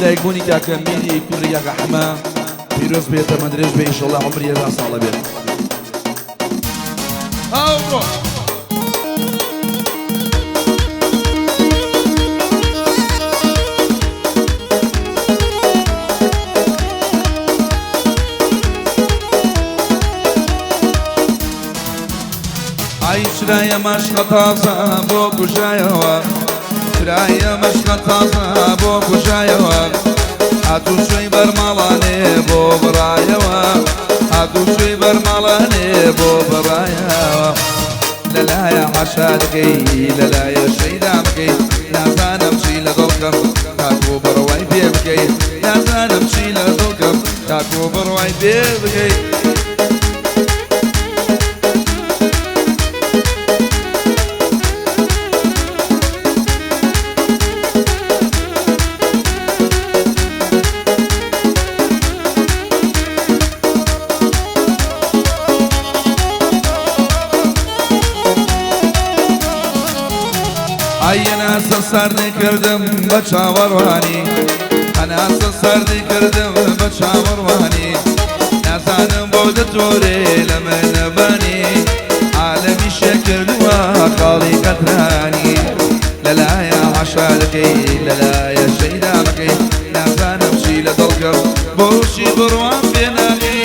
لایکبوونی کاکە میری کوڕی کاکە حەمە پیرۆز بێتە مەدرێژ بێ ئینشەڵڵا عومری 1000 ساڵە بێت. ئەوڕۆ ئای چرایە مەشقە تازە بۆ کوژایەوە، چرایە مەشقە تازە بۆ کوژایەوە، هاتوو شوێی بەرماڵانێ بۆ بڕایەوە، هاتوو شوێی بەرماڵانێ بۆ بڕایەوە. لەلایە حەشا دەکەی لەلایە شەیدا بکەی، نازانم چی لە دڵکەم تاکو بڕوای پێ بکەی، نازانم چی لە دڵکەم تاکو بڕوای پێ بکەی. ئەناسە سەردی کردم بە چاوەڕوانی، ئەناسە سەردی کردم بە چاوەڕوانی، نازانم بۆ دەتۆرێ لە منەبانی، عالەمی شێکردووە خاڵی قەترانی. لەلایە عەشا دەکەی لەلایە شەیدا بکەی، نازانم چی لە دڵکەم بۆچی بڕوام پێ ناکەی.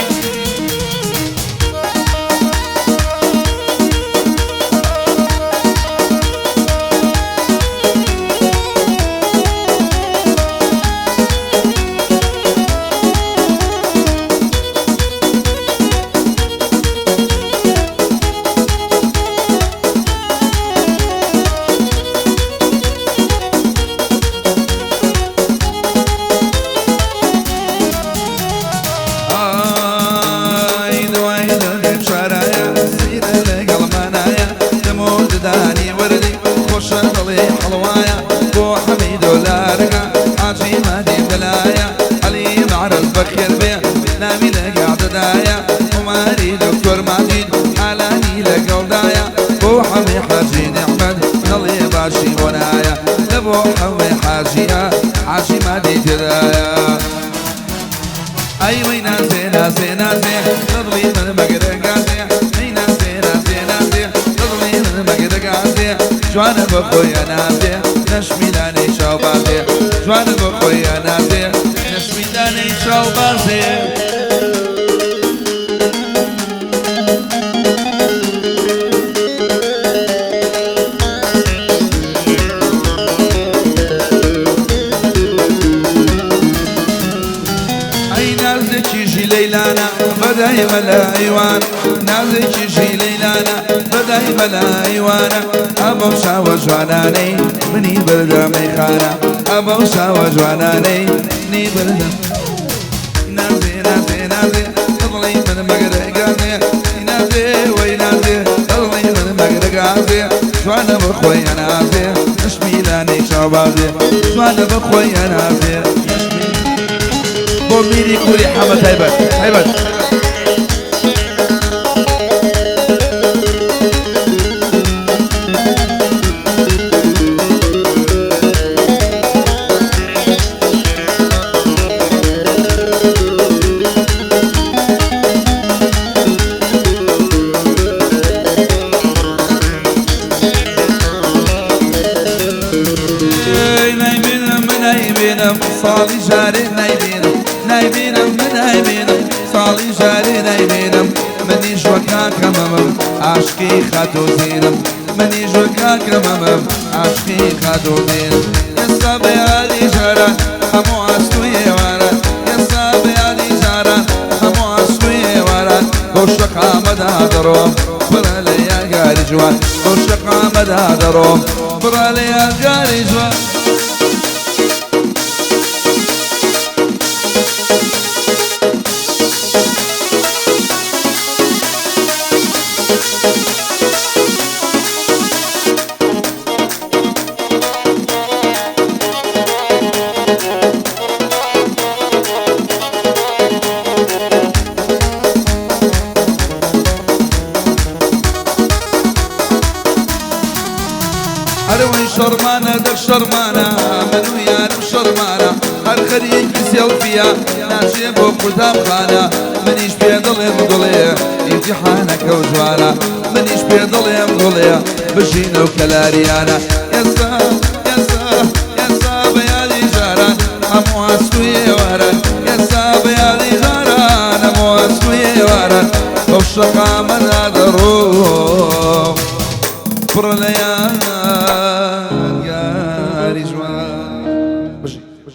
أي وين زينا زينا زين تضلي من مقدر قاسي وين زينا زينا زين تضلي من مقدر قاسي جوانا بخويا ناسي نشمي لاني شوباسي جوانا بخويا ناسي نشمي لاني شوباسي. ليلانا بداي ملا ايوان نازك شي ليلانا بداي ملا ايوانا ابو شاوى جواناني مني بردا ميخانا ابو شاوى جواناني مني بردا نازي نازي نازي تضلي من مقدر قاسي نازي وينازي تضلي من مقدر قاسي جوانا بخويا نازي نشمي لاني شوبازي جوانا بخويا نازي ميري كوري حمد هيبت هيبت صالي جاري نايبينم نايبينم من نايبينم صالي جاري نايبينم مني جوكا كمامم عشقي خاتو زينم مني جوكا كمامم عشقي خاتو زينم يا صبي علي جارا همو عشقي ورا يا صبي علي جارا همو عشقي ورا بوشك مدى دروم برا ليا قاري جوان بوشك مدى دروم برا ليا قاري جوان. أروي شرمانة دك شرمانة منو يعرف شرمانة هر خەریکی سێڵفیە ناچێ بۆ قوتابخانە منیش پێ دڵێم گوڵێ ئیمتیحانەکە و جوانە منیش پێ دڵێم گوڵێ بژینە و کەلاریانە ئێستا ئێستا ئێستا بە یادی جاران هەموو هەست و ئێواران ئێستا بە یادی جاران هەموو هەست و ئێواران بەو شەقامەدا دەڕۆم پڕ لە یادگاری جوان